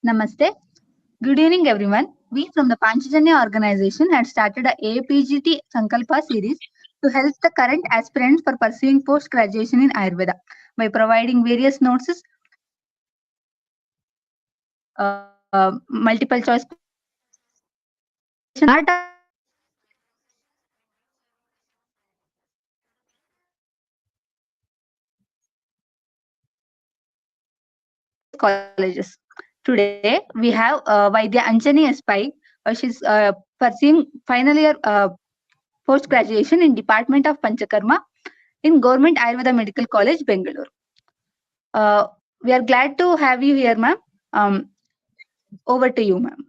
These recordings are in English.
Namaste. Good evening, everyone. We from the Panchajanya organization had started a AIPGT Sankalpa series to help the current aspirants for pursuing post graduation in Ayurveda by providing various notes, multiple choice questions, and part of this colleges. Today we have Vaidya Anjani Espai. She's pursuing final year post graduation in Department of Panchakarma in Government Ayurveda Medical College, Bengaluru. Uh, we are glad to have you here, ma'am. Um, Over to you, ma'am.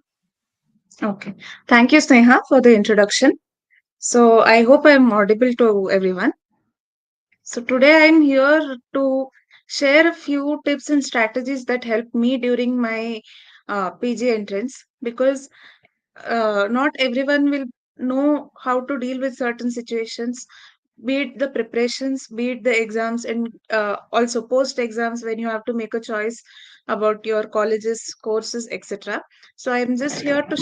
Okay. Thank you, Sneha, for the introduction. So I hope I'm audible to everyone. So today I'm here to share a few tips and strategies that helped me during my PG entrance because not everyone will know how to deal with certain situations, be it the preparations, be it the exams, and also post exams when you have to make a choice about your colleges, courses, etc. So I'm just here to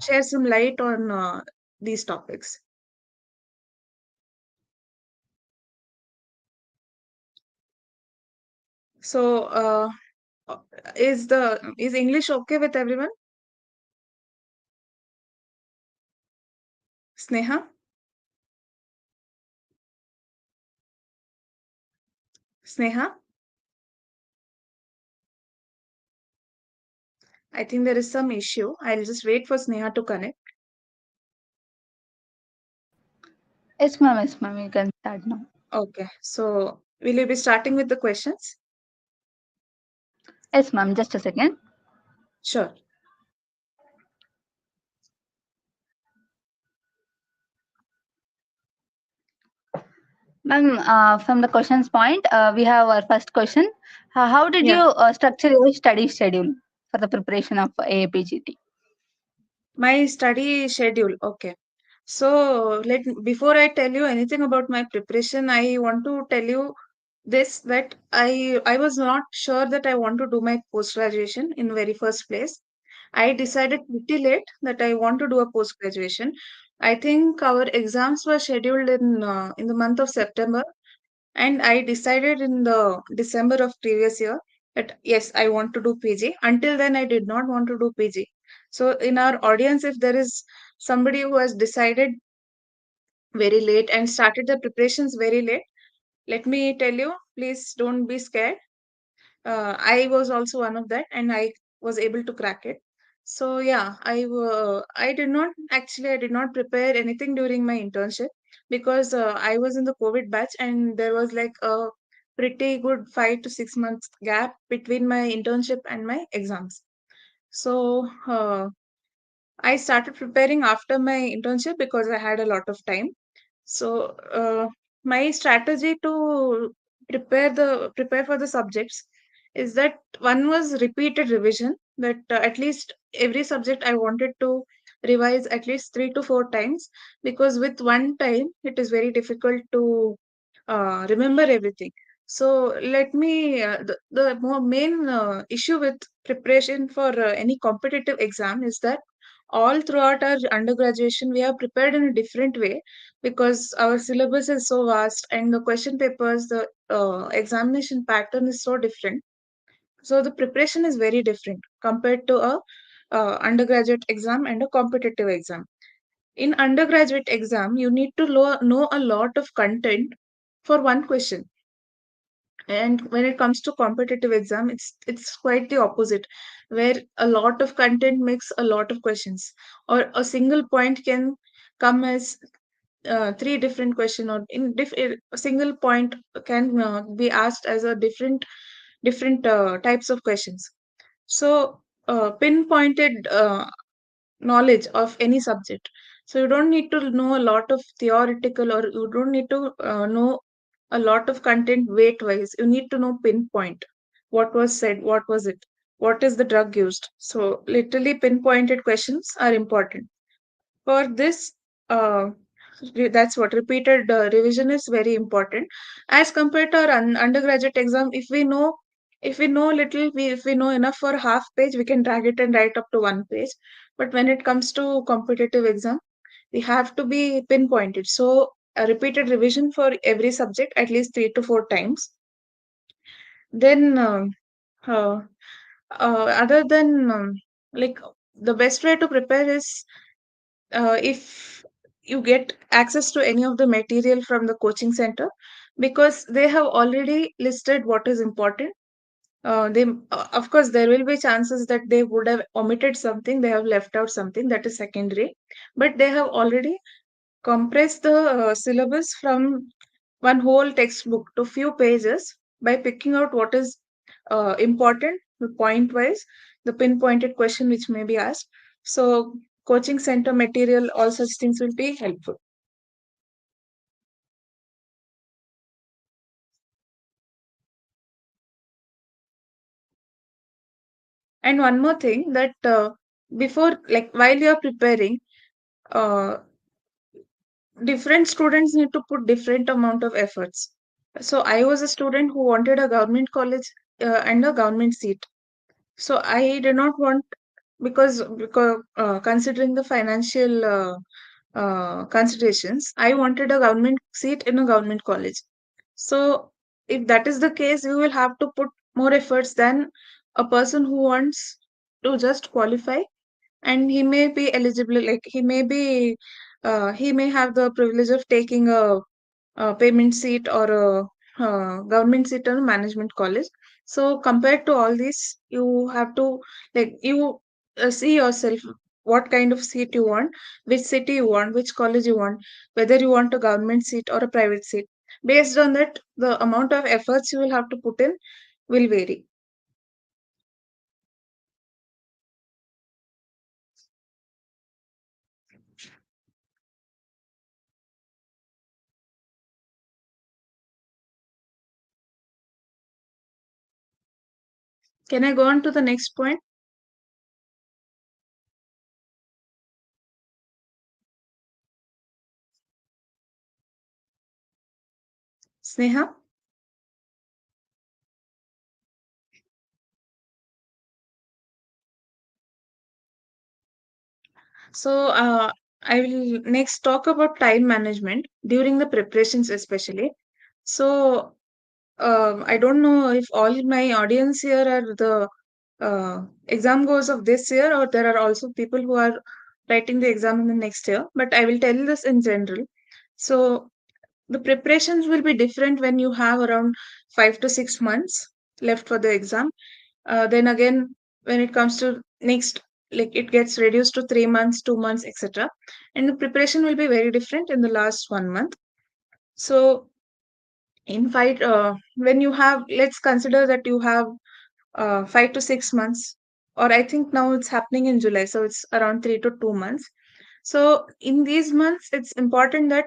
share some light on these topics. So is English okay with everyone? Sneha, Sneha, I think there is some issue. I'll just wait for Sneha to connect. Yes, ma'am. Yes, ma'am. You can start now. Okay, so will you be starting with the questions? Yes, ma'am. Just a second. Sure. Ma'am, from the questions point, we have our first question. How did you Yeah, structure your study schedule for the preparation of AAPGT? my study schedule. Okay. So before I tell you anything about my preparation, I want to tell you this that I was not sure that I want to do my post graduation in very first place. I decided pretty late that I want to do a post graduation. I think our exams were scheduled in the month of September, and I decided in the December of previous year that yes, I want to do PG. Until then, I did not want to do PG. So in our audience, if there is somebody who has decided very late and started the preparations very late, let me tell you, please don't be scared. I was also one of that, and I was able to crack it. So yeah, I did not prepare anything during my internship because I was in the COVID batch, and there was like a pretty good 5 to 6 months gap between my internship and my exams. So I started preparing after my internship because I had a lot of time. So my strategy to prepare for the subjects is that one was repeated revision. That at least every subject I wanted to revise at least 3 to 4 times, because with one time it is very difficult to remember everything. So the main issue with preparation for any competitive exam is that all throughout our undergraduation we are prepared in a different way because our syllabus is so vast and the question papers, the examination pattern is so different. So the preparation is very different compared to a undergraduate exam and a competitive exam. In undergraduate exam, you need to know a lot of content for one question, and when it comes to competitive exam, it's quite the opposite, where a lot of content makes a lot of questions, or a single point can come as three different question, or a single point can be asked as a different types of questions. So pinpointed knowledge of any subject, so you don't need to know a lot of theoretical, or you don't need to know a lot of content weight wise. You need to know pinpoint what was said, what was it, what is the drug used. So literally pinpointed questions are important for this. uh, that's what repeated revision is very important as compared to our undergraduate exam. If we know if we know little, if we know enough for half page, we can drag it and write up to one page. But when it comes to competitive exam, we have to be pinpointed. So a repeated revision for every subject at least 3 to 4 times. Then uh, other than like the best way to prepare is if you get access to any of the material from the coaching center, because they have already listed what is important. They Of course there will be chances that they would have omitted something, they have left out something, that is secondary, but they have already compressed the syllabus from one whole textbook to few pages by picking out what is important, the point wise, the pinpointed question which may be asked. So coaching center material, all such things will be helpful. And one more thing, that before, like while you are preparing, uh, different students need to put different amount of efforts. So I was a student who wanted a government college and a government seat. So I did not want, because considering the financial considerations, I wanted a government seat in a government college. So if that is the case, you will have to put more efforts than a person who wants to just qualify, and he may be eligible, like he may have the privilege of taking a payment seat or a government seat or a management college. So compared to all this, you have to, like, you see yourself what kind of seat you want, which city you want, which college you want, whether you want a government seat or a private seat. Based on that, the amount of efforts you will have to put in will vary. Can I go on to the next point, Sneha? So, I will next talk about time management during the preparations, especially. So, I don't know if all my audience here are the exam goers of this year, or there are also people who are writing the exam in the next year, but I will tell this in general. So, the preparations will be different when you have around 5 to 6 months left for the exam. Then again, when it comes to next, like it gets reduced to 3 months, 2 months, etc. And the preparation will be very different in the last 1 month. So in fight, when you have, let's consider that you have 5 to 6 months, or I think now it's happening in July, so it's around 3 to 2 months. So in these months, it's important that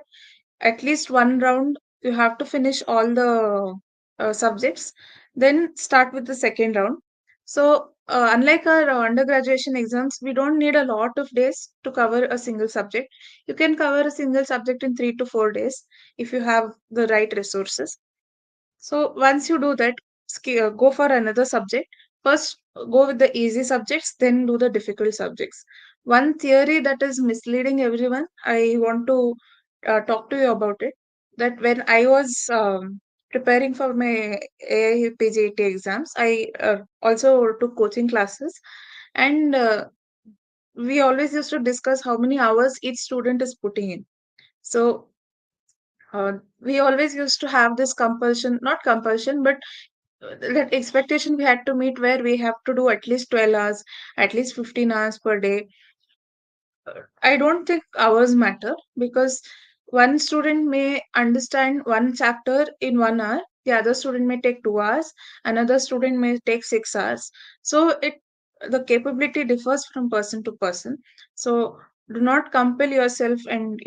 at least one round you have to finish all the subjects, then start with the second round. So unlike our undergraduation exams, we don't need a lot of days to cover a single subject. You can cover a single subject in 3 to 4 days if you have the right resources. So once you do that, go for another subject. First, go with the easy subjects, then do the difficult subjects. One theory that is misleading everyone, I want to talk to you about it. That when I was preparing for my AIPGET exams, I also took coaching classes, and we always used to discuss how many hours each student is putting in. So we always used to have this compulsion, not compulsion, but that expectation we had to meet, where we have to do at least 12 hours, at least 15 hours per day. I don't think hours matter, because one student may understand one chapter in 1 hour, the other student may take 2 hours, another student may take 6 hours. So the capability differs from person to person. So do not compel yourself, and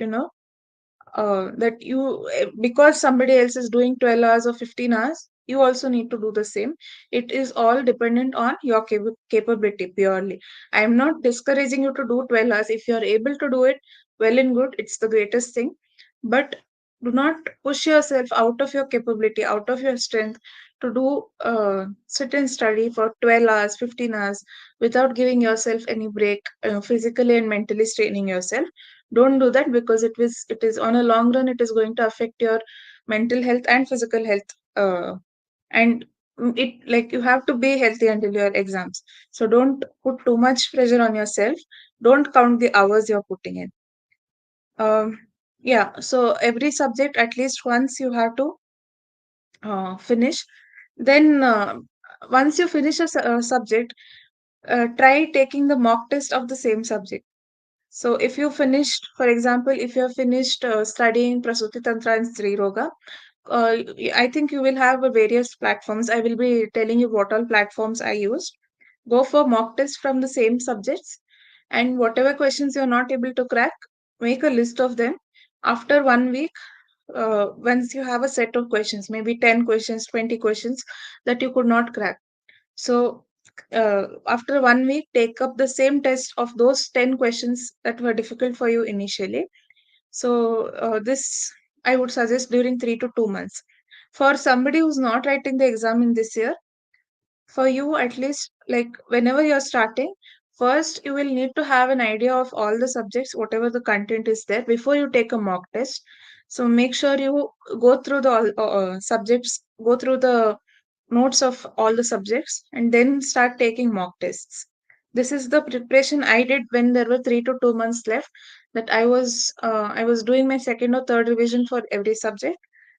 that you because somebody else is doing 12 hours or 15 hours, you also need to do the same. It is all dependent on your capability purely. I am not discouraging you to do 12 hours. If you are able to do it, well and good, it's the greatest thing. But Do not push yourself out of your capability, out of your strength to do sit and study for 12 hours, 15 hours without giving yourself any break, physically and mentally straining yourself. Don't do that, because it is on a long run, it is going to affect your mental health and physical health. And it, like, you have to be healthy until your exams. So don't put too much pressure on yourself. Don't count the hours you're putting in. um, yeah, so every subject at least once you have to finish. Then once you finish a subject, try taking the mock test of the same subject. So if you finished, for example, if you have finished studying Prasuti Tantra and Sri Roga, I think you will have various platforms. I will be telling you what all platforms I use. Go for mock tests from the same subjects, and whatever questions you're not able to crack, make a list of them. After 1 week, once you have a set of questions, maybe 10 questions, 20 questions that you could not crack. So, after 1 week, take up the same test of those 10 questions that were difficult for you initially. So, this I would suggest during 3 to 2 months. For somebody who's not writing the exam in this year, for you at least, like, whenever you're starting, first you will need to have an idea of all the subjects, whatever the content is there, before you take a mock test. So make sure you go through the all, subjects, go through the notes of all the subjects, and then start taking mock tests. This is the preparation I did when there were 3 to 2 months left, that I was doing my second or third revision for every subject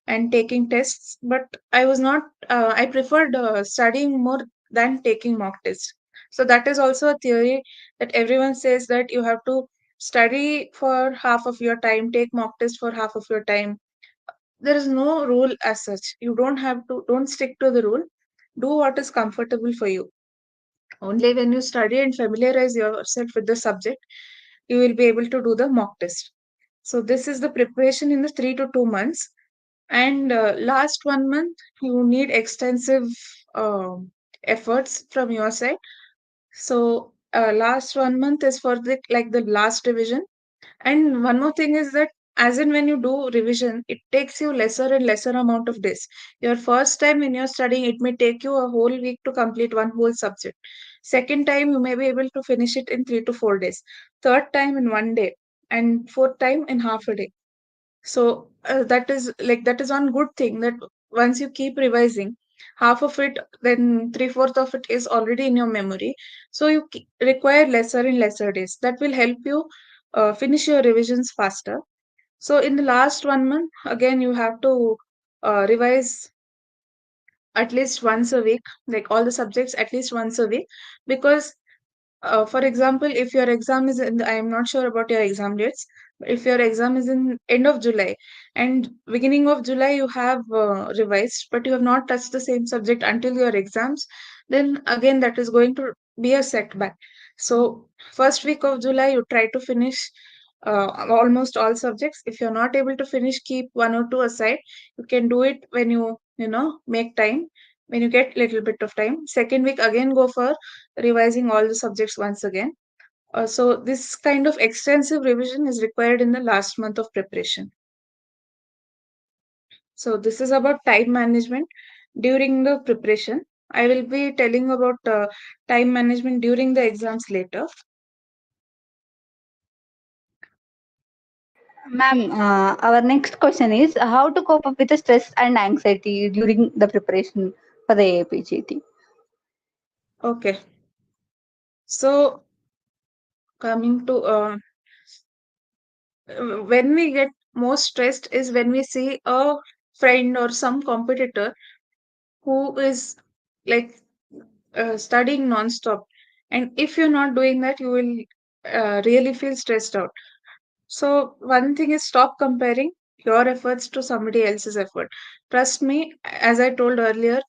and taking tests. But I was not I preferred studying more than taking mock tests. So that is also a theory, that everyone says that you have to study for half of your time, take mock test for half of your time. There is no rule as such. You don't stick to the rule. Do what is comfortable for you. Only when you study and familiarize yourself with the subject, you will be able to do the mock test. So this is the preparation in the 3 to 2 months. And last 1 month, you need extensive efforts from your side. So last 1 month is for the last revision. And one more thing is that, as in when you do revision, it takes you lesser and lesser amount of days. Your first time when you're studying, it may take you a whole week to complete one whole subject. Second time, you may be able to finish it in 3 to 4 days. Third time in one day, and fourth time in half a day. So that is one good thing, that once you keep revising, half of it, then three-fourth of it is already in your memory. So you require lesser and lesser days. That will help you finish your revisions faster. So in the last 1 month, again, you have to revise at least once a week, like all the subjects at least once a week, because for example, if your exam is in, I am not sure about your exam dates, but if your exam is in end of July and beginning of July you have revised, but you have not touched the same subject until your exams, then again that is going to be a setback. So first week of July, you try to finish almost all subjects. If you're not able to finish, keep one or two aside. You can do it when you make time, when you get little bit of time. Second week, again go for revising all the subjects once again. So this kind of extensive revision is required in the last month of preparation. So this is about time management during the preparation. I will be telling about time management during the exams later. Ma'am, our next question is how to cope up with the stress and anxiety during the preparation for the AIPGT. Okay. So coming to when we get most stressed is when we see a friend or some competitor who is, like, studying non-stop, and if you're not doing that, you will really feel stressed out. So one thing is, stop comparing your efforts to somebody else's effort. Trust me, as I told earlier,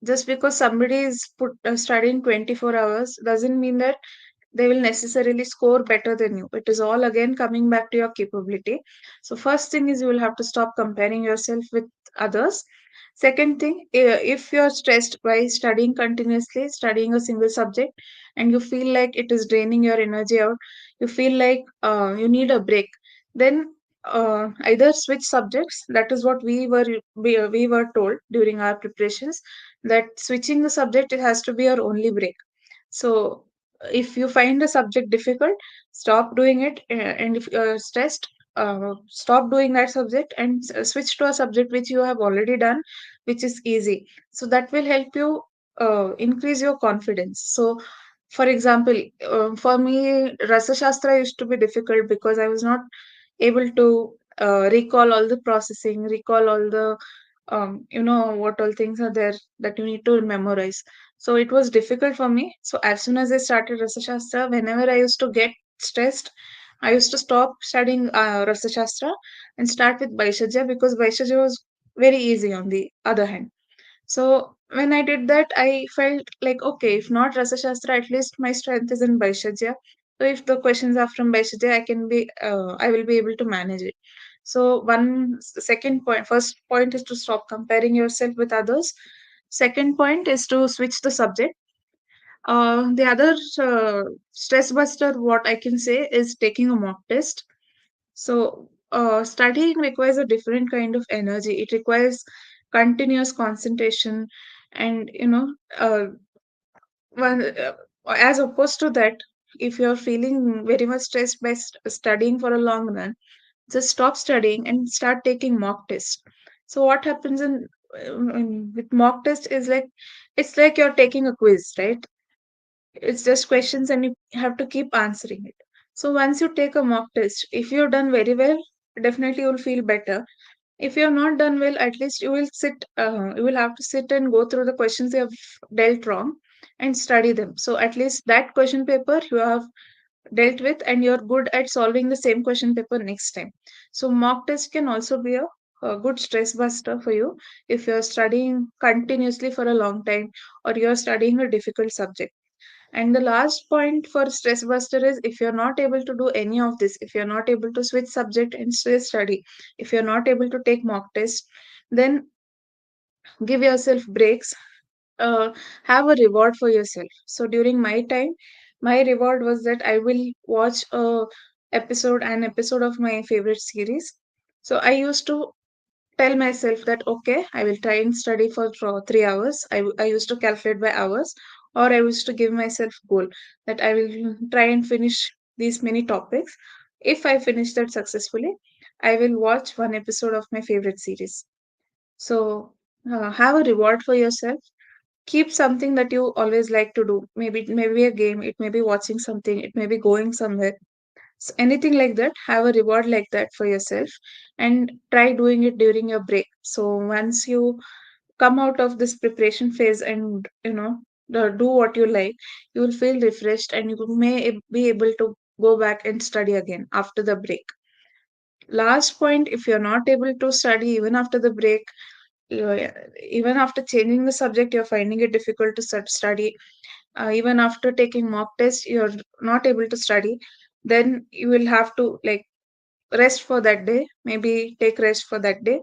just because somebody is studying 24 hours doesn't mean that they will necessarily score better than you. It is all again coming back to your capability. So first thing is, you will have to stop comparing yourself with others. Second thing, if you're stressed by studying continuously, studying a single subject, and you feel like it is draining your energy out, you feel like you need a break, then either switch subjects. That is what we were told during our preparations, that switching the subject, it has to be your only break. So if you find a subject difficult, stop doing it, and if you're stressed, stop doing that subject and switch to a subject which you have already done, which is easy. So that will help you increase your confidence. So for example, for me, Rasa Shastra used to be difficult because I was not able to recall all the processing, recall all the what all things are there that you need to memorize. So it was difficult for me. So as soon as I started Rasa Shastra, whenever I used to get stressed, I used to stop studying Rasa Shastra and start with Vaishajya, because Vaishajya was very easy on the other hand. So when I did that, I felt like, okay, if not Rasa Shastra, at least my strength is in Vaishajya. So if the questions are from Vaishajya, I will be able to manage it. So second point, first point is to stop comparing yourself with others. Second point is to switch the subject. The other stress buster, what I can say, is taking a mock test. So, studying requires a different kind of energy. It requires continuous concentration, and one, as opposed to that, if you're feeling very much stressed by studying for a long run, just stop studying and start taking mock tests. So, what happens with mock test is like, it's like you're taking a quiz, right? It's just questions and you have to keep answering it. So once you take a mock test, if you've done very well, definitely you'll feel better. If you're not done well, at least you will have to sit and go through the questions you have dealt wrong and study them. So at least that question paper you have dealt with, and you're good at solving the same question paper next time. So mock test can also be a good stress buster for you if you're studying continuously for a long time, or you're studying a difficult subject. And the last point for stress buster is, if you're not able to do any of this, if you're not able to switch subject and still study, if you're not able to take mock test, then give yourself breaks. Have a reward for yourself. So during my time, my reward was that I will watch an episode of my favorite series. So I used to tell myself that, okay, I will try and study for 3 hours. I used to calculate by hours, or I used to give myself goal that I will try and finish these many topics. If I finish that successfully, I will watch one episode of my favorite series. So have a reward for yourself. Keep something that you always like to do. Maybe a game, it may be watching something, it may be going somewhere. Anything like that, have a reward like that for yourself, and try doing it during your break. So once you come out of this preparation phase and do what you like, you will feel refreshed, and you may be able to go back and study again after the break. Last point, if you're not able to study even after the break, even after changing the subject, you're finding it difficult to study, even after taking mock test, you're not able to study, then you will have to like rest for that day, maybe take rest for that day.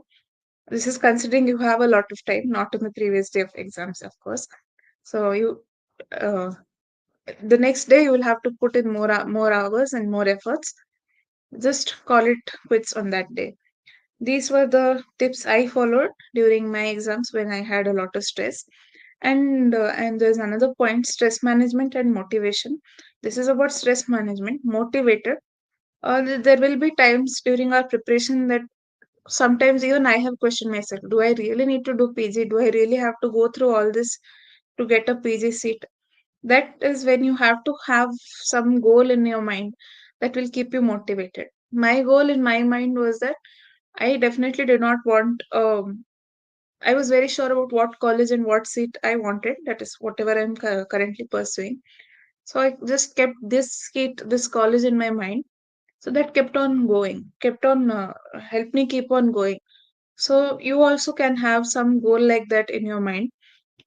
This is considering you have a lot of time, not on the previous day of exams, of course. So uh, the next day you will have to put in more hours and more efforts. Just call it quits on that day. These were the tips I followed during my exams when I had a lot of stress. And there's another point: stress management and motivation. This is about stress management. Motivated. There will be times during our preparation that sometimes even I have questioned myself: do I really need to do PG? Do I really have to go through all this to get a PG seat? That is when you have to have some goal in your mind that will keep you motivated. My goal in my mind was that I definitely did not want. I was very sure about what college and what seat I wanted. That is whatever I'm currently pursuing. So I just kept this seat, this college in my mind. So that kept on going, kept on helped me keep on going. So you also can have some goal like that in your mind.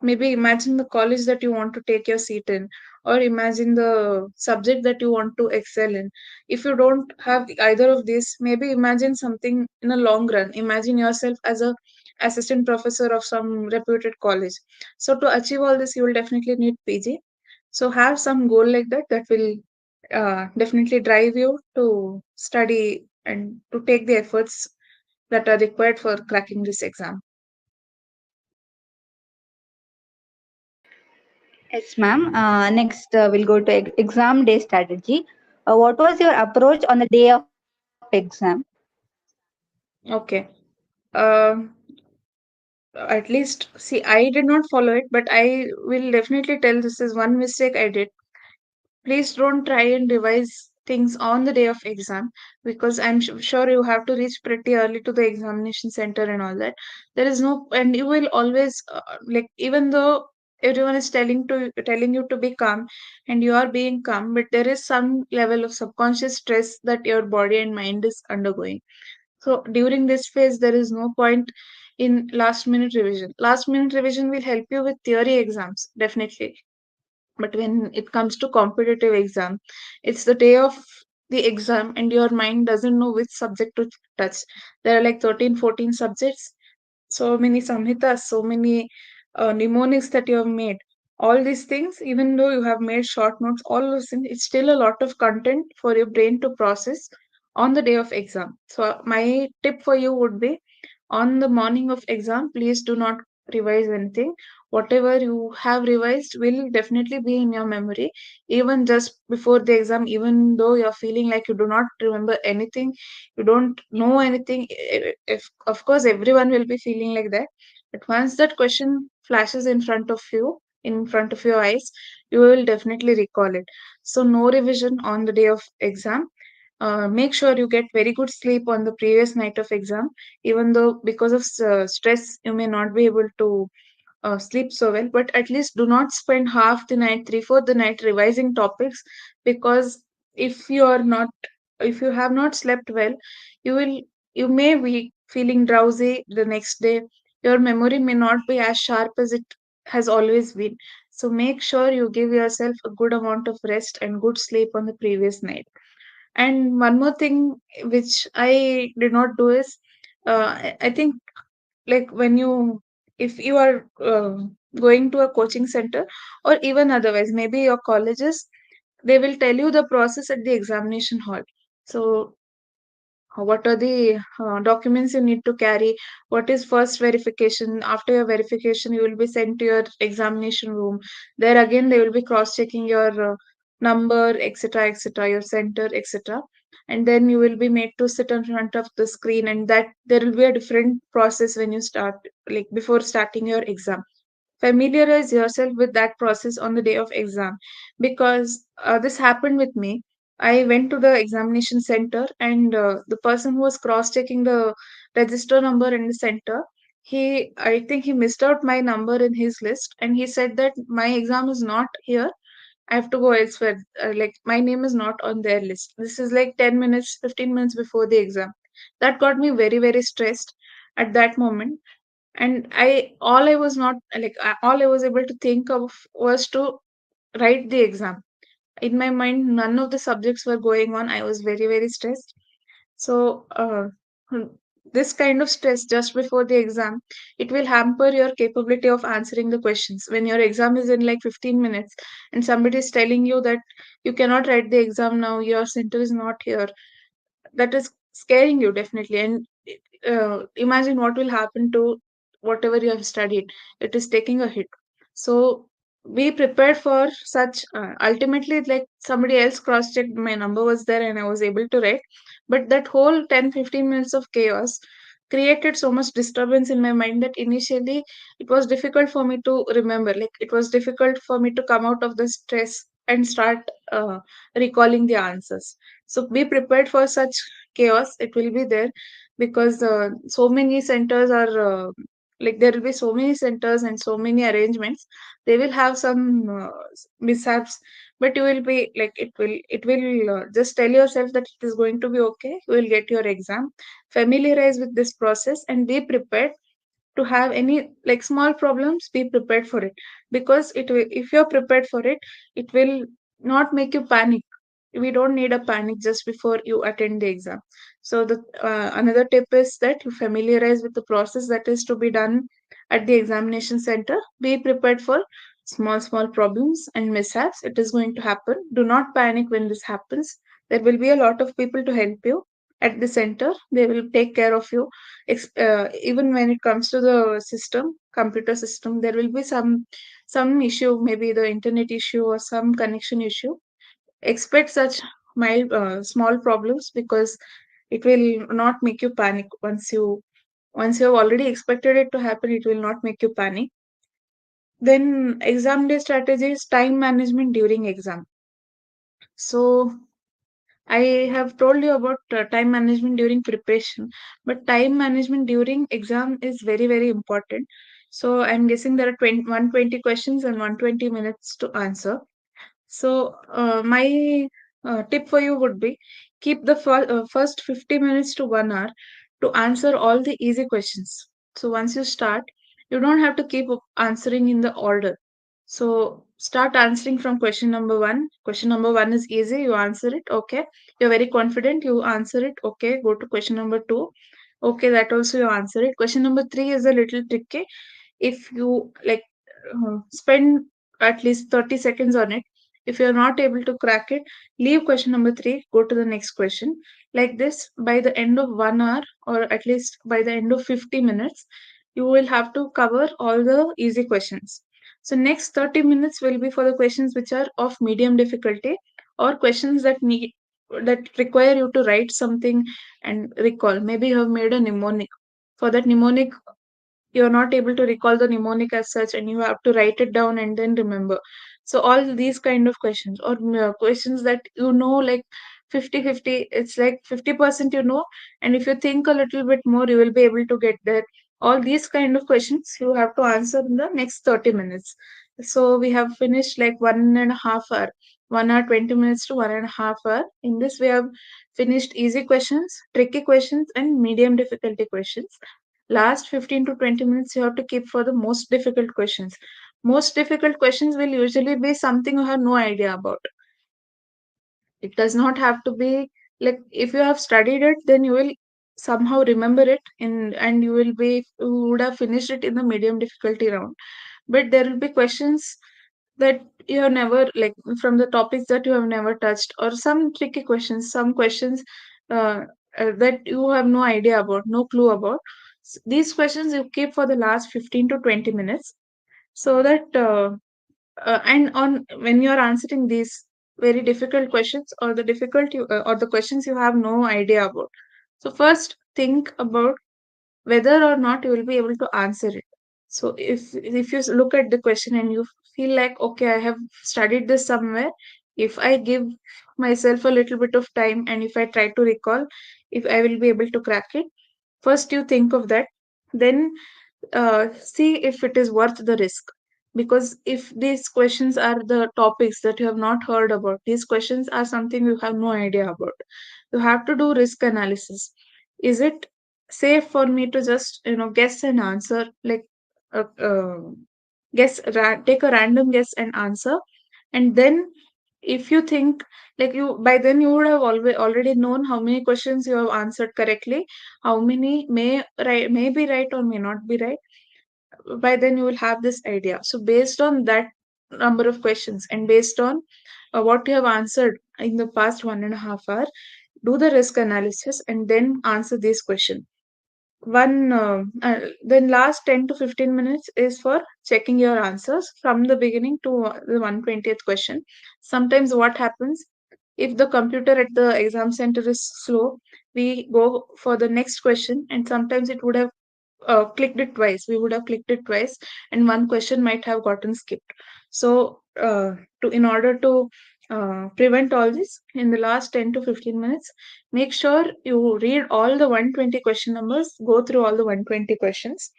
Maybe imagine the college that you want to take your seat in, or imagine the subject that you want to excel in. If you don't have either of these, maybe imagine something in a long run. Imagine yourself as a assistant professor of some reputed college. So to achieve all this, you will definitely need PG. So have some goal like that, that will definitely drive you to study and to take the efforts that are required for cracking this exam. Yes, ma'am. Next, we'll go to exam day strategy. What was your approach on the day of exam? Okay. Uh, at least, see, I did not follow it, but I will definitely tell this is one mistake I did. Please don't try and revise things on the day of exam, because I'm sure you have to reach pretty early to the examination center and all that. There is no, and you will always like, even though everyone is telling you to be calm, and you are being calm, but there is some level of subconscious stress that your body and mind is undergoing. So during this phase, there is no point in last minute revision. Last minute revision will help you with theory exams, definitely. But when it comes to competitive exam, it's the day of the exam and your mind doesn't know which subject to touch. There are like 13, 14 subjects, so many samhitas, so many mnemonics that you have made. All these things, even though you have made short notes, all those things, it's still a lot of content for your brain to process on the day of exam. So my tip for you would be, on the morning of exam, please do not revise anything. Whatever you have revised will definitely be in your memory, even just before the exam, even though you're feeling like you do not remember anything, you don't know anything. If, of course, everyone will be feeling like that. But once that question flashes in front of you, in front of your eyes, you will definitely recall it. So, no revision on the day of exam. Make sure you get very good sleep on the previous night of exam, even though because of stress you may not be able to sleep so well, but at least do not spend half the night, three-fourth the night revising topics, because if you are not, if you have not slept well, you will, you may be feeling drowsy the next day. Your memory may not be as sharp as it has always been. So make sure you give yourself a good amount of rest and good sleep on the previous night. And one more thing which I did not do is, I think, like when you, if you are going to a coaching center, or even otherwise, maybe your colleges, they will tell you the process at the examination hall. So what are the documents you need to carry, what is first verification, after your verification you will be sent to your examination room. There again they will be cross checking your number, etc., etc., your center, etc., and then you will be made to sit in front of the screen, and that there will be a different process when you start, like before starting your exam. Familiarize yourself with that process on the day of exam, because this happened with me. I went to the examination center, and the person who was cross checking the register number in the center, he, I think he missed out my number in his list, and he said that my exam is not here, I have to go elsewhere. Like my name is not on their list. This is like 10 minutes, 15 minutes before the exam. That got me very, very stressed at that moment. And all I was not like, all I was able to think of was to write the exam. In my mind, none of the subjects were going on. I was very, very stressed. So, hmm, this kind of stress just before the exam, it will hamper your capability of answering the questions. When your exam is in like 15 minutes and somebody is telling you that you cannot write the exam now, your center is not here, that is scaring you definitely. And imagine what will happen to whatever you have studied. It is taking a hit. So be prepared for such. Ultimately, like somebody else cross checked, my number was there and I was able to write, but that whole 10-15 minutes of chaos created so much disturbance in my mind that initially it was difficult for me to remember, like it was difficult for me to come out of the stress and start recalling the answers. So be prepared for such chaos. It will be there, because so many centers are like, there will be so many centers and so many arrangements. They will have some mishaps, but you will be like, it will just tell yourself that it is going to be okay. You will get your exam. Familiarize with this process and be prepared to have any like small problems. Be prepared for it, because it will, if you're prepared for it, it will not make you panic. We don't need a panic just before you attend the exam. So the another tip is that you familiarize with the process that is to be done at the examination center. Be prepared for small problems and mishaps. It is going to happen. Do not panic when this happens. There will be a lot of people to help you. at the center. They will take care of you. Even when it comes to the system, computer system, there will be some issue, maybe the internet issue or some connection issue. Expect such mild small problems, because it will not make you panic. Once you have already expected it to happen, it will not make you panic. Then exam day strategy is time management during exam. So I have told you about time management during preparation, but time management during exam is very, very important. So I'm guessing there are 120 questions and 120 minutes to answer. So my tip for you would be, keep the first 50 minutes to 1 hour to answer all the easy questions. So once you start, you don't have to keep answering in the order. So start answering from question number one. Question number one is easy, you answer it, okay. You're very confident, you answer it, okay. Go to question number two, okay, that also you answer it. Question number three is a little tricky. If you like spend at least 30 seconds on it, if you're not able to crack it, leave question number three, go to the next question. Like this, by the end of 1 hour, or at least by the end of 50 minutes, you will have to cover all the easy questions. So next 30 minutes will be for the questions which are of medium difficulty, or questions that require you to write something and recall. Maybe you have made a mnemonic. For that mnemonic, you're not able to recall the mnemonic as such, and you have to write it down and then remember. So all these kind of questions, or questions that like 50-50, it's like 50% and if you think a little bit more, you will be able to get there. All these kind of questions you have to answer in the next 30 minutes. So we have finished like 1.5 hour, 1 hour 20 minutes to 1.5 hour. In this, we have finished easy questions, tricky questions, and medium difficulty questions. Last 15 to 20 minutes you have to keep for the most difficult questions. Most difficult questions will usually be something you have no idea about. It does not have to be like, if you have studied it, then you will somehow remember it in, and you would have finished it in the medium difficulty round. But there will be questions that you have never, like, from the topics that you have never touched, or some tricky questions, some questions uh, that you have no idea about, no clue about. These questions you keep for the last 15 to 20 minutes, so that and on when you're answering these very difficult questions, or the or the questions you have no idea about, so first think about whether or not you will be able to answer it. So if you look at the question and you feel like, okay, I have studied this somewhere, if I give myself a little bit of time and if I try to recall, if I will be able to crack it, first you think of that. Then see if it is worth the risk. Because if these questions are the topics that you have not heard about, these questions are something you have no idea about, you have to do risk analysis. Is it safe for me to just guess an answer, like uh, uh, take a random guess and answer? And then if you think, like, you by then you would have already known how many questions you have answered correctly, how many may be right or may not be right. By then you will have this idea. So based on that number of questions, and based on what you have answered in the past 1.5 hour, do the risk analysis and then answer this question. Then last 10 to 15 minutes is for checking your answers from the beginning to the 120th question. Sometimes what happens, if the computer at the exam center is slow, we go for the next question, and sometimes it would have clicked it twice. We would have clicked it twice, and one question might have gotten skipped. So, in order to prevent all this, in the last 10 to 15 minutes, make sure you read all the 120 question numbers, go through all the 120 questions.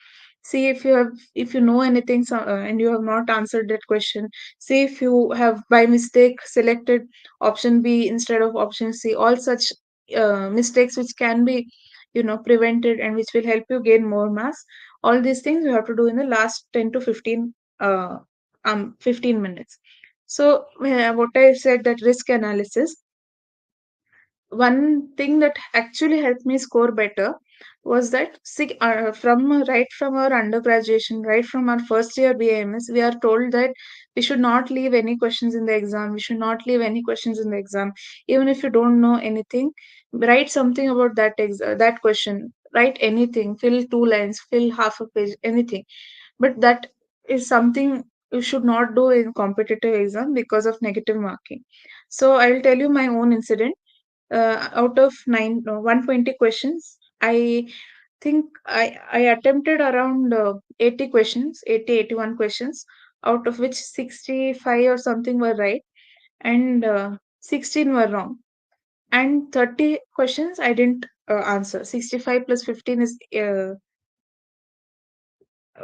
See if you know anything, and you have not answered that question. See if you have by mistake selected option B instead of option C. All such mistakes which can be prevented, and which will help you gain more mass. All these things you have to do in the last 10 to 15 minutes. So what I said, that risk analysis, one thing that actually helped me score better was that, see, right from our undergraduation, right from our first year BAMS, we are told that we should not leave any questions in the exam. We should not leave any questions in the exam. Even if you don't know anything, Write something about that question. Write anything. Fill 2 lines. Fill half a page. Anything. But that is something you should not do in competitive exam because of negative marking. So I will tell you my own incident. Out of 120 questions, I think I attempted around 80 questions, 81 questions, out of which 65 or something were right, and 16 were wrong, and 30 questions I didn't answer. 65 plus 15 is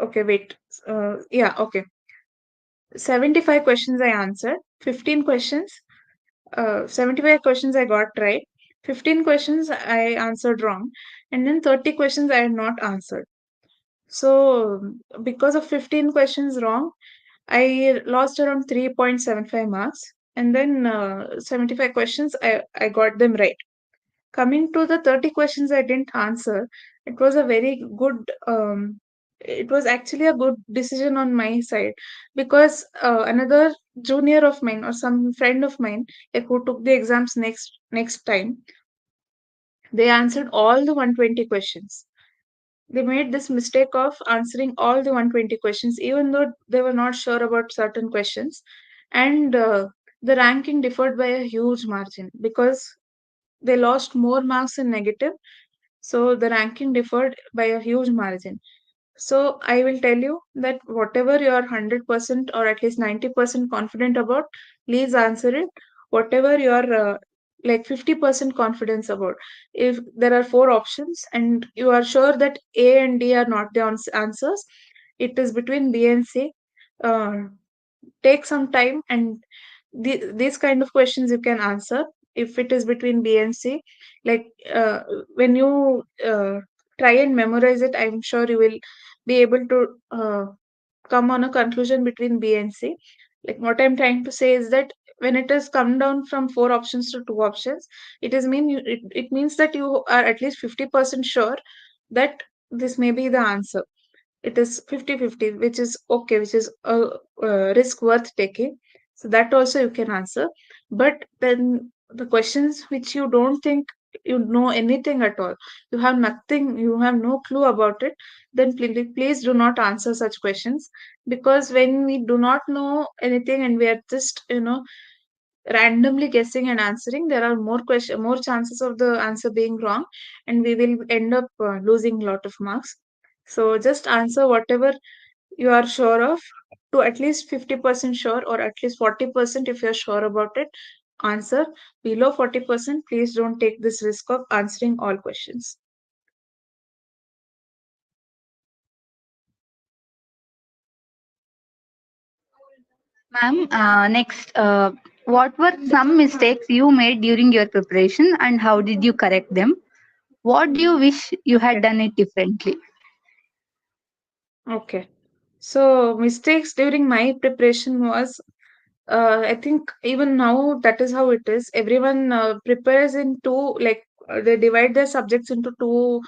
okay. Wait, yeah, okay. 75 questions I answered. 15 questions, 75 questions I got right. 15 questions I answered wrong, and then 30 questions I had not answered. So because of 15 questions wrong, I lost around 3.75 marks, and then 75 questions I got them right. Coming to the 30 questions I didn't answer, it was a very good, it was actually a good decision on my side, because another junior of mine or some friend of mine, like, who took the exams next time, they answered all the 120 questions. They made this mistake of answering all the 120 questions, even though they were not sure about certain questions. And the ranking differed by a huge margin because they lost more marks in negative. So the ranking differed by a huge margin. So I will tell you that whatever you are 100% or at least 90% confident about, please answer it. Whatever you are like 50% confidence about, if there are four options and you are sure that A and D are not the answers, it is between B and C. Uh, Take some time, and these kind of questions you can answer if it is between B and C. Like, when you try and memorize it, I'm sure you will be able to come on a conclusion between B and C. Like, what I'm trying to say is that when it has come down from four options to two options, it means that you are at least 50% sure that this may be the answer. It is 50-50, which is okay, which is a risk worth taking. So that also you can answer. But then the questions which you don't think you know anything at all, you have nothing, you have no clue about it, then please do not answer such questions. Because when we do not know anything and we are just, randomly guessing and answering, there are more chances of the answer being wrong, and we will end up losing a lot of marks. So just answer whatever you are sure of, to at least 50% sure, or at least 40% if you're sure about it. Answer. Below 40%, please don't take this risk of answering all questions. Ma'am, next, what were some mistakes you made during your preparation and how did you correct them? What do you wish you had done it differently? Okay. So mistakes during my preparation was, I think even now that is how it is. Everyone prepares in two, like, they divide their subjects into two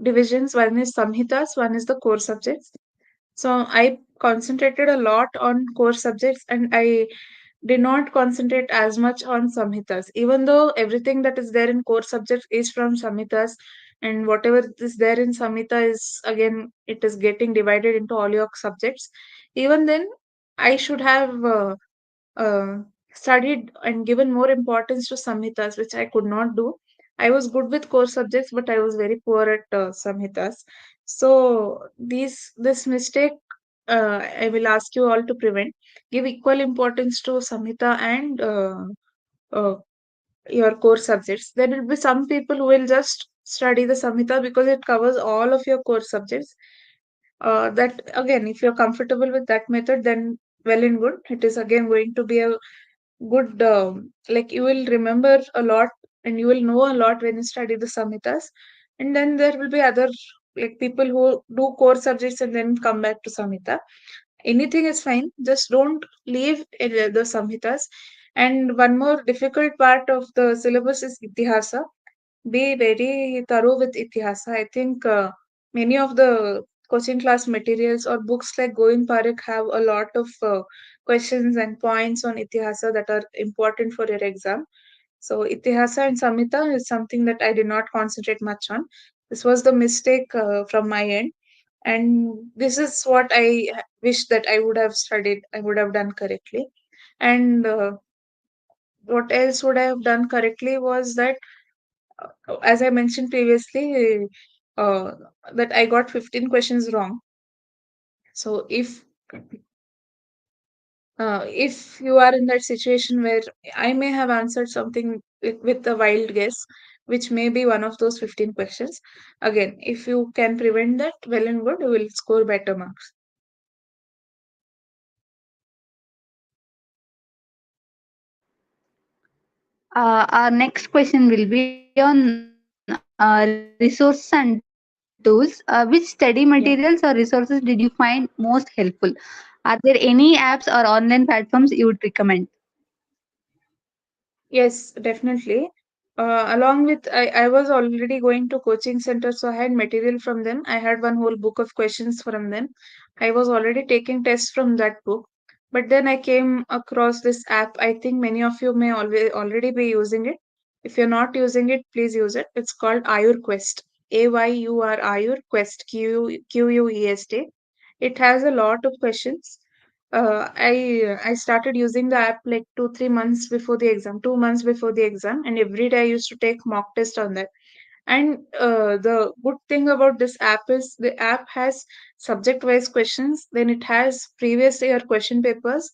divisions. One is samhitas, one is the core subjects. So I concentrated a lot on core subjects, and I did not concentrate as much on samhitas, even though everything that is there in core subjects is from samhitas, and whatever is there in samhita is, again, it is getting divided into all your subjects. Even then, I should have uh, studied and given more importance to samhitas, which I could not do. I was good with core subjects, but I was very poor at samhitas. So this mistake, I will ask you all to prevent. Give equal importance to samhita and uh, your core subjects. There will be some people who will just study the samhita because it covers all of your core subjects. That, again, if you're comfortable with that method, then well and good. It is again going to be a good, like, you will remember a lot and you will know a lot when you study the samhitas. And then there will be other, like, people who do core subjects and then come back to samhita. Anything is fine, just don't leave the samhitas. And one more difficult part of the syllabus is itihasa. Be very thorough with itihasa. I think many of the coaching class materials or books like Govind Parekh have a lot of questions and points on itihasa that are important for your exam. So Itihasa and Samhita is something that I did not concentrate much on. This was the mistake from my end, and this is what wish that I would have studied. I would have done correctly, and what else would I have done correctly was that, as I mentioned previously, uh, that I got 15 questions wrong. So if you are in that situation where I may have answered something with a wild guess, which may be one of those 15 questions, again, if you can prevent that, well and good, you will score better marks. Our next question will be on resources and tools. Which study materials or resources did you find Yeah. most helpful? Are there any apps or online platforms you would recommend? Yes, definitely. Along with, I was already going to coaching center, so I had material from them. I had one whole book of questions from them. I was already taking tests from that book. But then I came across this app. I think many of you may already be using it. If you're not using it, please use it. It's called Ayur Quest. AYUR Ayur Quest, QUEST. It has a lot of questions. I started using the app like 2 3 months before the exam, 2 months before the exam, and every day I used to take mock test on that. And the good thing about this app is the app has subject wise questions, then it has previous year question papers,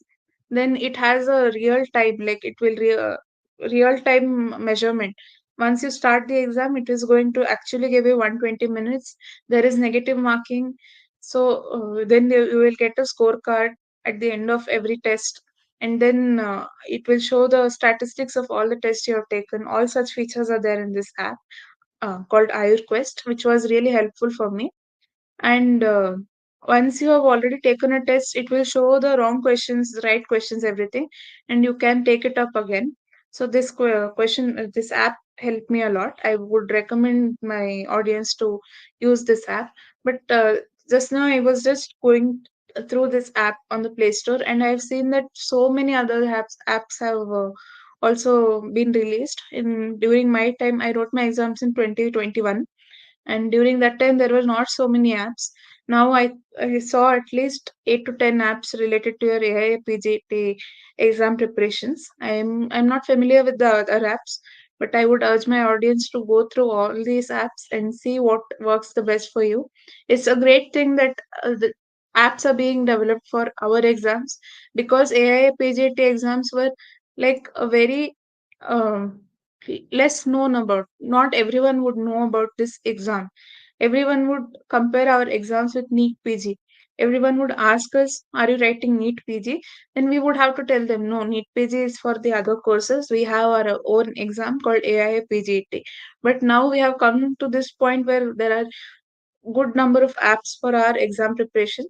then it has a real time, like it will real time measurement. Once you start the exam, it is going to actually give you 120 minutes. There is negative marking. So then you will get a scorecard at the end of every test, and then it will show the statistics of all the tests you have taken. All such features are there in this app called Quest, which was really helpful for me. And once you have already taken a test, it will show the wrong questions, the right questions, everything, and you can take it up again. So this app helped me a lot. I would recommend my audience to use this app. But just now I was just going through this app on the Play Store, and I've seen that so many other apps have also been released. In during my time, I wrote my exams in 2021, and during that time there were not so many apps. Now I saw at least 8 to 10 apps related to your AIPGT exam preparations. I'm not familiar with the other apps, but I would urge my audience to go through all these apps and see what works the best for you. It's a great thing that the apps are being developed for our exams, because AIPGT exams were like a very um, less known about. Not everyone would know about this exam. Everyone would compare our exams with NEET PG. Everyone would ask us, "Are you writing NEET PG?" Then we would have to tell them, "No, NEET PG is for the other courses. We have our own exam called AIPGT." But now we have come to this point where there are good number of apps for our exam preparation.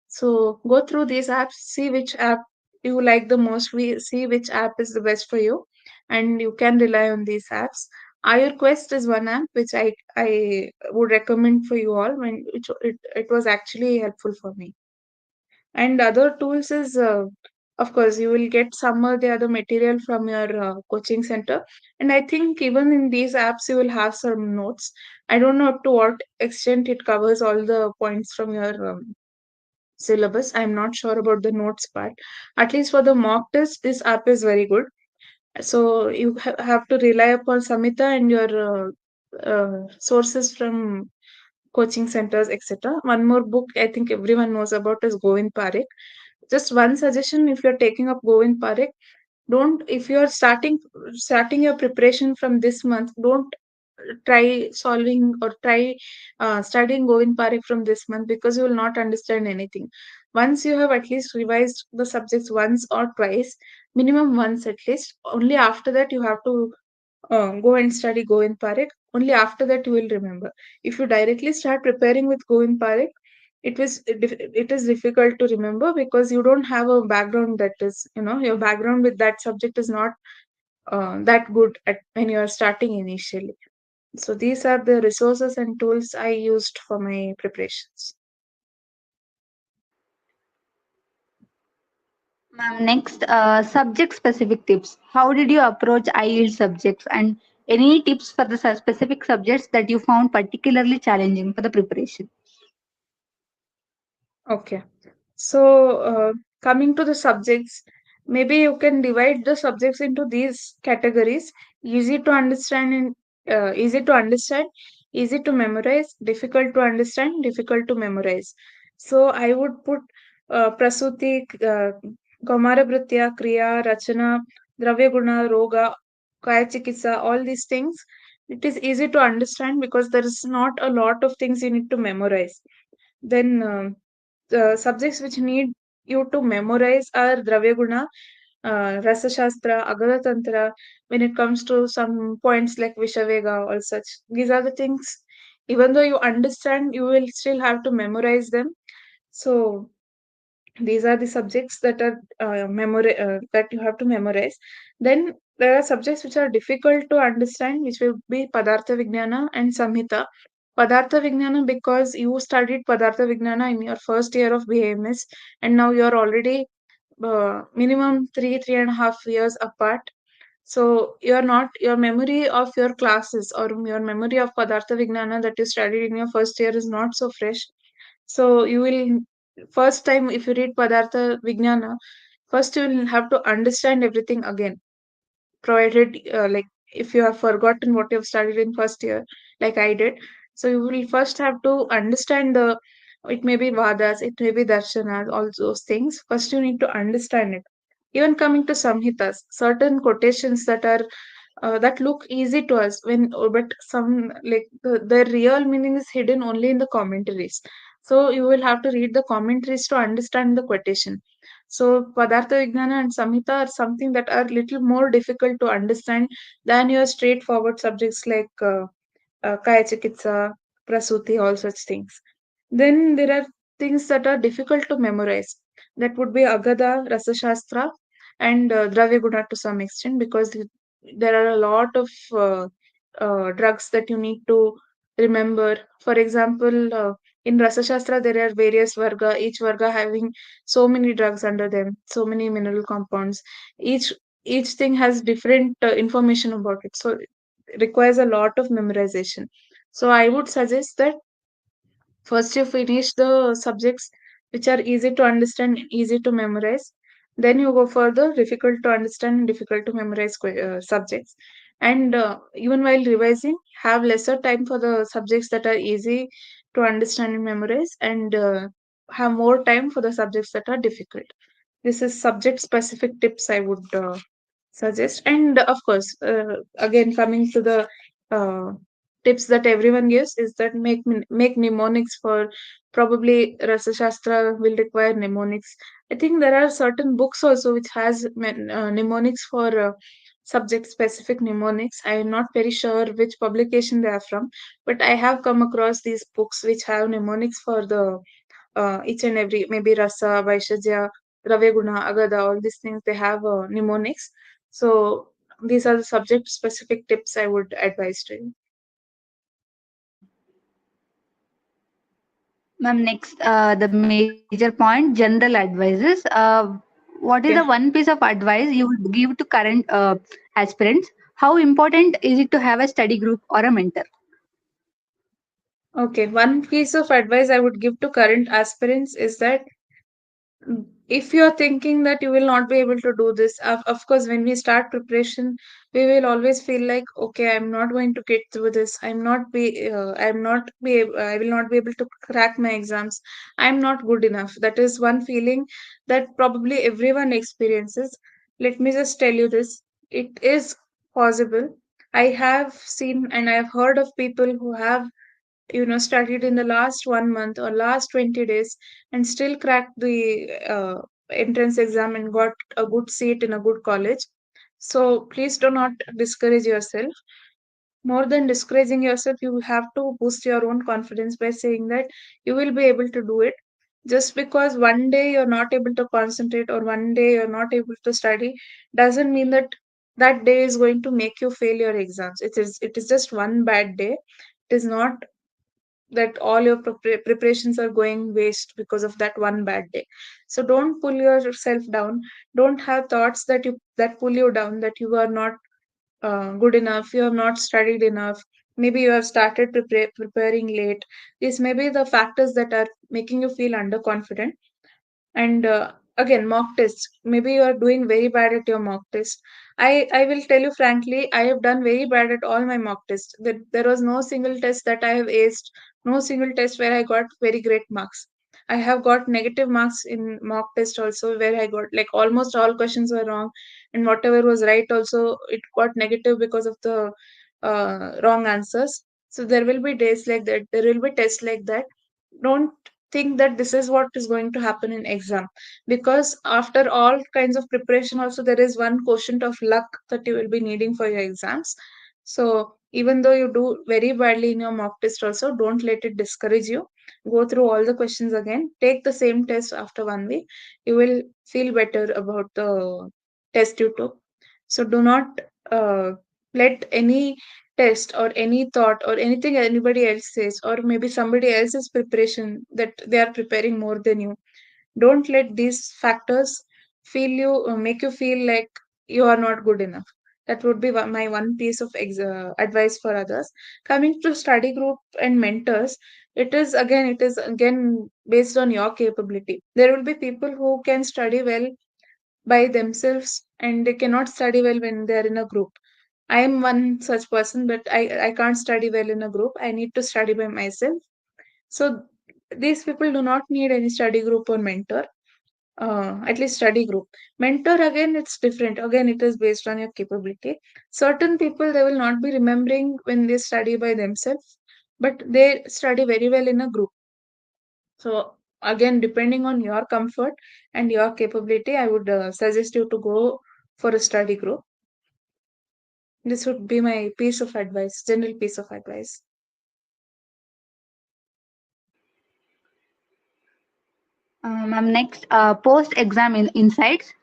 So go through these apps, see which app you like the most. We see which app is the best for you, and you can rely on these apps. Ayur Quest is one app which I would recommend for you all. It was actually helpful for me. And other tools is, of course, you will get some or the other material from your coaching center. And I think even in these apps, you will have some notes. I don't know up to what extent it covers all the points from your syllabus. I'm not sure about the notes part. At least for the mock test, this app is very good. So you have to rely upon Samita and your sources from coaching centers, etc. One more book I think everyone knows about is Govind Parekh. Just one suggestion: if you're taking up Govind Parekh, don't if you're starting your preparation from this month, don't try solving or try studying Govind Parekh from this month, because you will not understand anything. Once you have at least revised the subjects once or twice, minimum once at least, only after that you have to go and study Govind Parekh. Only after that you will remember. If you directly start preparing with Govind Parekh, it is difficult to remember, because you don't have a background that is, your background with that subject is not that good when you are starting initially. So these are the resources and tools I used for my preparations. Ma'am, next, subject specific tips. How did you approach high yield subjects, and any tips for the specific subjects that you found particularly challenging for the preparation? Okay. So, coming to the subjects, maybe you can divide the subjects into these categories: easy to understand and easy to understand, easy to memorize, difficult to understand, difficult to memorize. So, I would put Prasuti, Kamara Britya, Kriya, Rachana, Dravya Guna, Roga, Kaya Chikitsa, all these things. It is easy to understand because there is not a lot of things you need to memorize. Then the subjects which need you to memorize are Dravya Guna, Rasa Shastra, Agada Tantra, when it comes to some points like Vishavega or such. These are the things, even though you understand, you will still have to memorize them. So these are the subjects that are that you have to memorize. Then there are subjects which are difficult to understand, which will be Padartha Vignana and Samhita. Padartha Vignana, because you studied Padartha Vignana in your first year of BAMS, and now you are already minimum 3.5 years apart. So you're not your memory of your classes or your memory of Padartha Vignana that you studied in your first year is not so fresh. So you will first time if you read Padartha Vignana, first you will have to understand everything again. Provided like if you have forgotten what you have studied in first year, like I did, so you will first have to understand the it may be Vadas, it may be Darshanas, all those things. First you need to understand it. Even coming to Samhitas, certain quotations that are that look easy to us when but some like the real meaning is hidden only in the commentaries, so you will have to read the commentaries to understand the quotation. So Padartha Vignana and Samhita are something that are little more difficult to understand than your straightforward subjects like Kaya Chikitsa, Prasuti, all such things. Then there are things that are difficult to memorize. That would be Agada, Rasashastra, and Dravya Guna to some extent, because there are a lot of drugs that you need to remember. For example, in Rasashastra, there are various varga, each varga having so many drugs under them, so many mineral compounds. Each each thing has different information about it. So it requires a lot of memorization. So I would suggest that first, you finish the subjects which are easy to understand and easy to memorize. Then you go further, difficult to understand and difficult to memorize subjects. And even while revising, have lesser time for the subjects that are easy to understand and memorize, and have more time for the subjects that are difficult. This is subject specific tips I would suggest. And of course, again, coming to the uh, tips that everyone gives is that make mnemonics for probably Rasa Shastra will require mnemonics. I think there are certain books also which has mnemonics for subject specific mnemonics. I am not very sure which publication they are from, but I have come across these books which have mnemonics for the each and every, maybe Rasa, Vaishajya, Raveguna, Agada, all these things they have mnemonics. So these are the subject specific tips I would advise to you. Ma'am, next, the major point, general advices. What is the Okay. one piece of advice you would give to current aspirants? How important is it to have a study group or a mentor? Okay. One piece of advice I would give to current aspirants is that if you're thinking that you will not be able to do this, of course, when we start preparation, we will always feel like, okay, I'm not going to get through this. I will not be able to crack my exams. I'm not good enough. That is one feeling that probably everyone experiences. Let me just tell you this. It is possible. I have seen and I have heard of people who have studied in the last 1 month or last 20 days and still cracked the entrance exam and got a good seat in a good college. So please do not discourage yourself. More than discouraging yourself, you have to boost your own confidence by saying that you will be able to do it. Just because one day you're not able to concentrate or one day you're not able to study doesn't mean that that day is going to make you fail your exams. It is just one bad day. It is not that all your preparations are going waste because of that one bad day. So don't pull yourself down. Don't have thoughts that pull you down, that you are not good enough, you have not studied enough, maybe you have started preparing late. These may be the factors that are making you feel underconfident. And again, mock tests, maybe you are doing very bad at your mock test. I will tell you frankly, I have done very bad at all my mock tests. There was no single test that I have aced, no single test where I got very great marks. I have got negative marks in mock test also, where I got like almost all questions were wrong, and whatever was right also it got negative because of the wrong answers. So there will be days like that, there will be tests like that. Don't think that this is what is going to happen in exam, because after all kinds of preparation also there is one quotient of luck that you will be needing for your exams. So even though you do very badly in your mock test also, don't let it discourage you. Go through all the questions again, take the same test after 1 week, you will feel better about the test you took. So do not uh, let any test or any thought or anything anybody else says, or maybe somebody else's preparation, that they are preparing more than you, don't let these factors make you feel like you are not good enough. That would be my one piece of advice for others. Coming to study group and mentors, it is again based on your capability. There will be people who can study well by themselves and they cannot study well when they are in a group. I am one such person, but I can't study well in a group. I need to study by myself. So these people do not need any study group or mentor, at least study group. Mentor, again, it's different. Again, it is based on your capability. Certain people, they will not be remembering when they study by themselves, but they study very well in a group. So again, depending on your comfort and your capability, I would suggest you to go for a study group. This would be my piece of advice, general piece of advice. Ma'am, next, post-exam insights.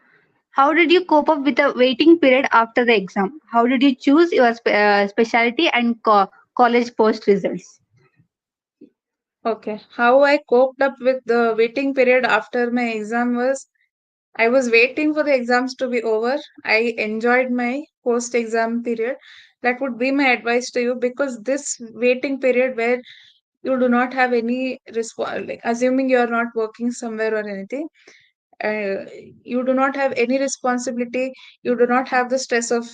How did you cope up with the waiting period after the exam? How did you choose your specialty and college post results? Okay. How I coped up with the waiting period after my exam was, I was waiting for the exams to be over. I enjoyed my post exam period. That would be my advice to you, because this waiting period where you do not have any like assuming you are not working somewhere or anything, uh, you do not have any responsibility, you do not have the stress of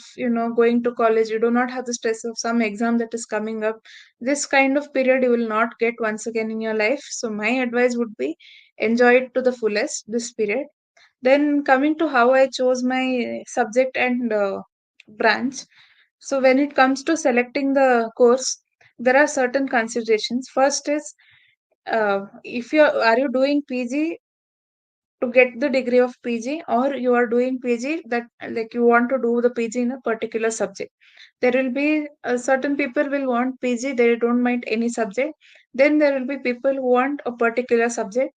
going to college, you do not have the stress of some exam that is coming up. This kind of period you will not get once again in your life. So my advice would be, enjoy it to the fullest this period. Then coming to how I chose my subject and branch. So when it comes to selecting the course, there are certain considerations. First is, if you are you doing PG to get the degree of PG, or you are doing PG that like you want to do the PG in a particular subject. There will be certain people will want PG, they don't mind any subject. Then there will be people who want a particular subject.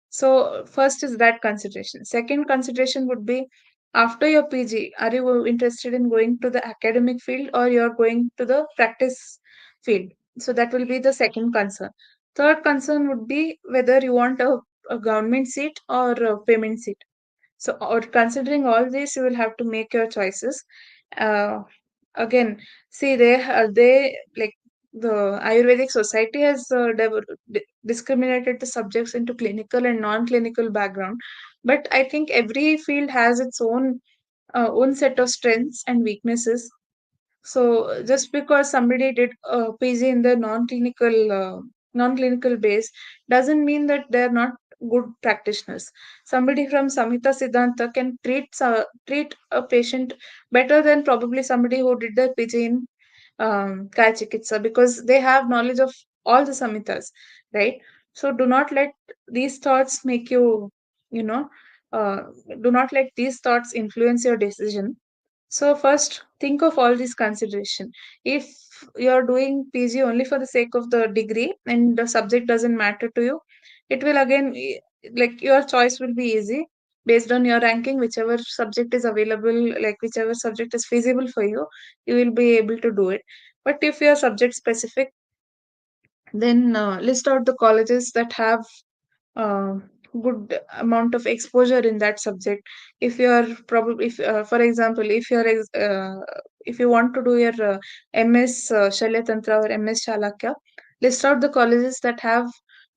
So first is that consideration. Second consideration would be, after your PG, are you interested in going to the academic field or you're going to the practice field? So that will be the second concern. Third concern would be whether you want a government seat or a payment seat. So, or considering all this, you will have to make your choices. Uh, Again, see, they like the Ayurvedic Society has discriminated the subjects into clinical and non-clinical background, but I think every field has its own set of strengths and weaknesses. So just because somebody did a PG in the non-clinical base doesn't mean that they're not good practitioners. Somebody from Samhita Siddhanta can treat a patient better than probably somebody who did their PG in Kaya Chikitsa, because they have knowledge of all the Samhitas, right? So do not let these thoughts make you, you know, uh, do not let these thoughts influence your decision. So first, think of all these consideration. If you're doing PG only for the sake of the degree and the subject doesn't matter to you, it will again like your choice will be easy based on your ranking. Whichever subject is available, like whichever subject is feasible for you, you will be able to do it. But if you're subject specific, Then list out the colleges that have uh, good amount of exposure in that subject. If you are probably, if for example, if you want to do your MS Shalya Tantra or MS Chalakya, list out the colleges that have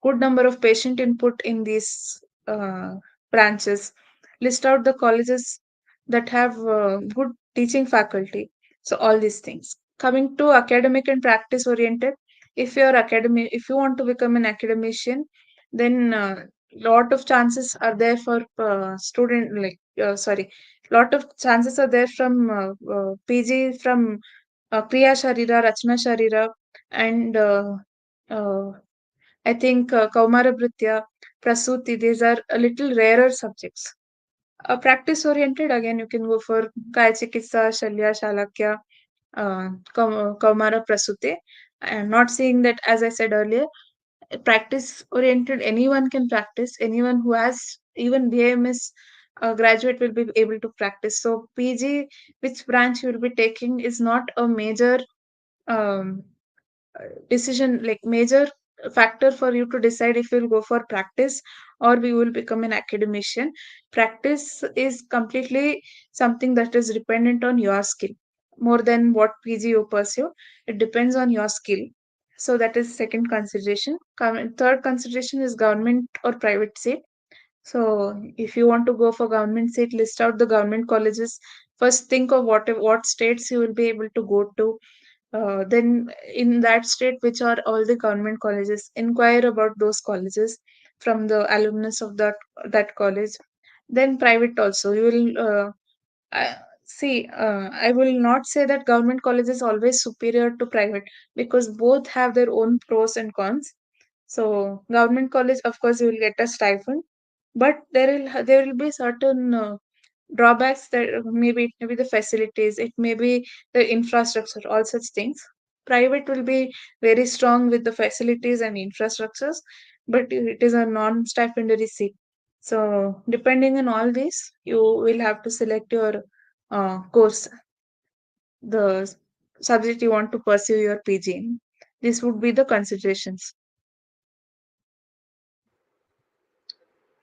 good number of patient input in these uh, branches. List out the colleges that have good teaching faculty. So all these things. Coming to academic and practice oriented, if you want to become an academician, then lot of chances are there for student like sorry lot of chances are there from PG from Kriya Sharira, Rachna Sharira, and uh, I think Kaumara Britya, Prasuti. These are a little rarer subjects. Practice oriented, again you can go for Kaya Chikitsa, Shalya, Shalakya, Kaumara, Prasuti. I am not saying that, as I said earlier, practice oriented, anyone can practice. Anyone who has even BAMS graduate will be able to practice. So PG, which branch you will be taking, is not a major um, decision, like major factor for you to decide if you'll go for practice or we will become an academician. Practice is completely something that is dependent on your skill more than what PG you pursue. It depends on your skill. So that is second consideration. Third consideration is government or private seat. So if you want to go for government seat, list out the government colleges. First, think of what states you will be able to go to. Then in that state, which are all the government colleges, inquire about those colleges from the alumnus of that college. Then private also. You will I, see. I will not say that government college is always superior to private, because both have their own pros and cons. So government college, of course, you will get a stipend, but there will be certain drawbacks. That maybe it may be the facilities, it may be the infrastructure, all such things. Private will be very strong with the facilities and infrastructures, but it is a non-stipendary seat. So depending on all this, you will have to select your course, the subject you want to pursue your PG in. This would be the considerations.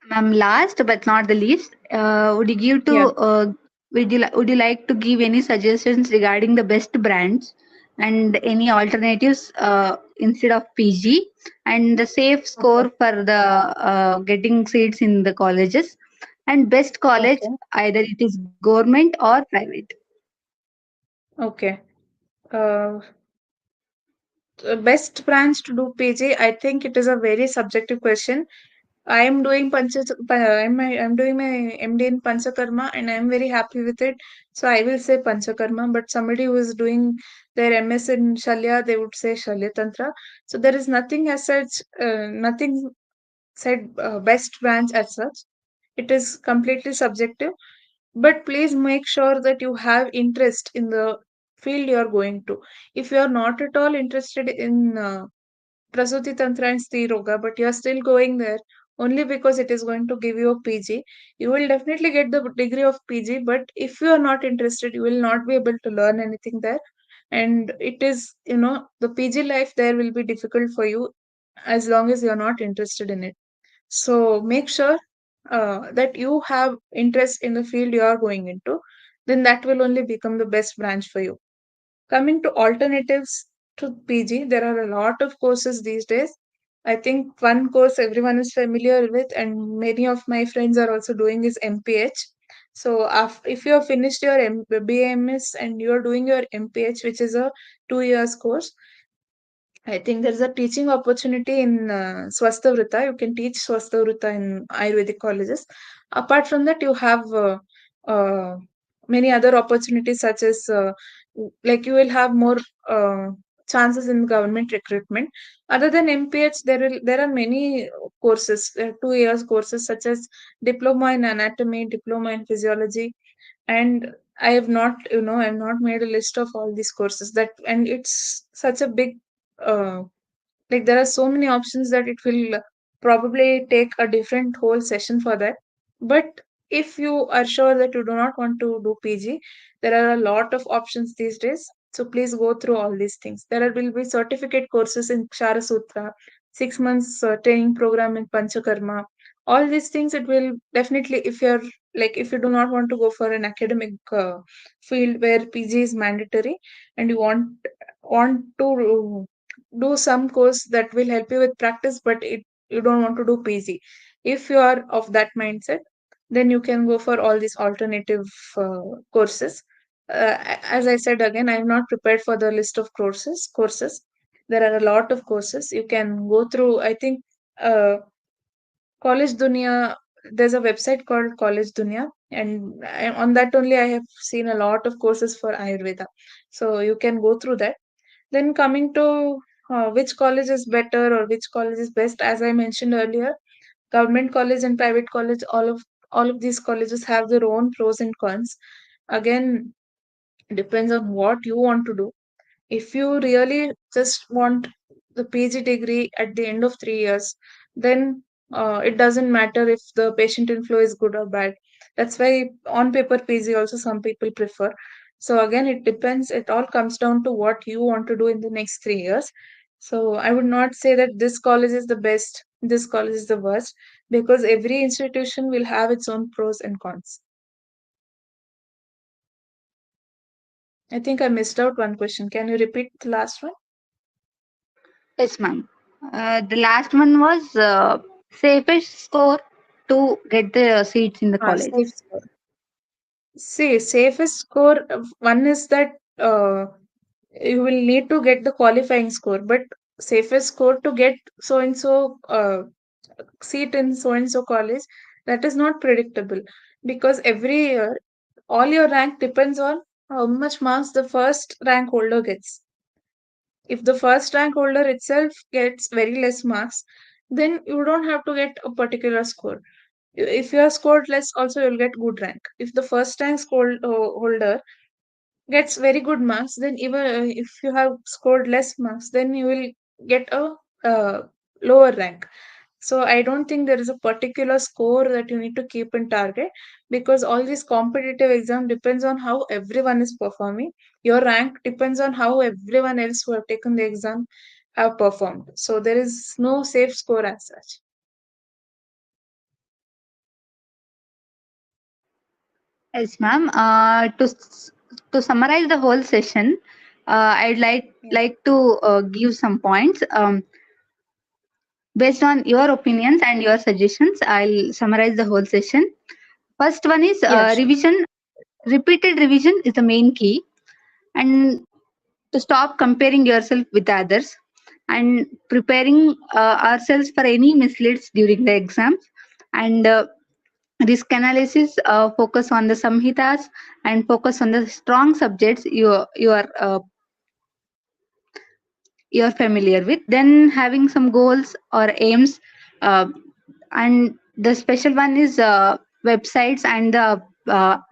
Ma'am, last but not the least, Yeah. would you like to give any suggestions regarding the best brands and any alternatives instead of PG, and the safe Okay. score for the getting seats in the colleges, and best college, Okay. either it is government or private? Okay. Uh, the best branch to do PG, I think it is a very subjective question. I am doing I'm doing my MD in Panchakarma and I am very happy with it. So I will say Panchakarma, but somebody who is doing their MS in Shalya, they would say Shalya Tantra. So there is nothing as such, nothing said best branch as such. It is completely subjective, but please make sure that you have interest in the field you are going to. If you are not at all interested in Prasuti Tantra and Stri Roga, but you are still going there only because it is going to give you a PG, you will definitely get the degree of PG. But if you are not interested, you will not be able to learn anything there. And it is, the PG life there will be difficult for you as long as you are not interested in it. So make sure that you have interest in the field you are going into, then that will only become the best branch for you. Coming to alternatives to PG, there are a lot of courses these days. I think one course everyone is familiar with, and many of my friends are also doing, is MPH. So, if you have finished your BAMS and you are doing your MPH, which is a 2 years course, I think there's a teaching opportunity in Swastha Vrita. You can teach Swastha Vrita in Ayurvedic colleges. Apart from that, you have uh, many other opportunities, such as like you will have more uh, chances in government recruitment. Other than MPH, there are many courses, 2 years courses, such as diploma in anatomy, diploma in physiology, and I've not made a list of all these courses, that, and it's such a big uh, like there are so many options that it will probably take a different whole session for that. But if you are sure that you do not want to do PG, there are a lot of options these days. So please go through all these things. There will be certificate courses in Kshara Sutra, 6 months training program in Panchakarma. All these things, it will definitely, if you're like, if you do not want to go for an academic field where PG is mandatory, and you want to do some course that will help you with practice, but you don't want to do PG. If you are of that mindset, then you can go for all these alternative courses. As I said again, I am not prepared for the list of Courses. There are a lot of courses you can go through. I think uh, College Dunia. There's a website called College Dunia, and on that only I have seen a lot of courses for Ayurveda. So you can go through that. Then coming to which college is better or which college is best, as I mentioned earlier, government college and private college, all of these colleges have their own pros and cons. Again, depends on what you want to do. If you really just want the PG degree at the end of 3 years, then it doesn't matter if the patient inflow is good or bad. That's why on paper PG also some people prefer. So again, it depends. It all comes down to what you want to do in the next 3 years. So I would not say that this college is the best, this college is the worst, because every institution will have its own pros and cons. I think I missed out one question. Can you repeat the last one? Yes, ma'am. The last one was safest score to get the seats in the Safe colleges. score. See, safest score, one is that you will need to get the qualifying score, but safest score to get so and so seat in so and so college, that is not predictable, because every year all your rank depends on how much marks the first rank holder gets. If the first rank holder itself gets very less marks, then you don't have to get a particular score. If you have scored less, also you'll get good rank. If the first rank holder gets very good marks, then even if you have scored less marks, then you will get a lower rank. So I don't think there is a particular score that you need to keep in target, because all these competitive exam depends on how everyone is performing. Your rank depends on how everyone else who have taken the exam have performed. So there is no safe score as such. Yes, ma'am. To summarize the whole session, I'd Yeah. like to give some points. Based on your opinions and your suggestions, I'll summarize the whole session. First one is Yeah, sure. revision. Repeated revision is the main key, and to stop comparing yourself with others and preparing ourselves for any misleads during the exams, and risk analysis, focus on the samhitas and focus on the strong subjects you're familiar with, then having some goals or aims, uh, and the special one is websites and the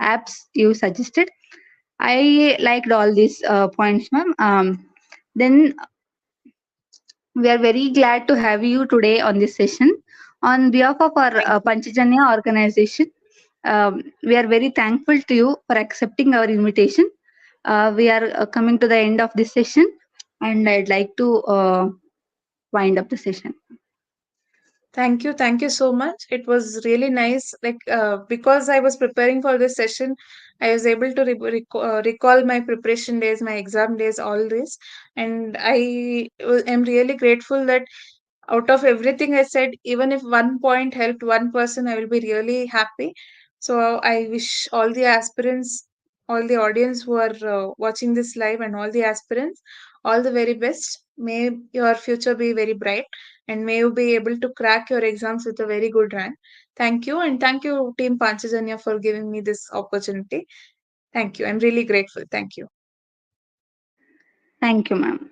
apps you suggested. I liked all these points, ma'am. Then we are very glad to have you today on this session. On behalf of our Thank you. Panchajanya organization, we are very thankful to you for accepting our invitation. We are coming to the end of this session, and I'd like to wind up the session. Thank you so much. It was really nice. Because I was preparing for this session, I was able to recall my preparation days, my exam days, all this, and am really grateful that out of everything I said, even if one point helped one person, I will be really happy. So I wish all the aspirants, all the audience who are watching this live, and all the aspirants, all the very best. May your future be very bright, and may you be able to crack your exams with a very good rank. Thank you, and thank you, Team Panchajanya, for giving me this opportunity. Thank you. I'm really grateful. Thank you. Thank you, ma'am.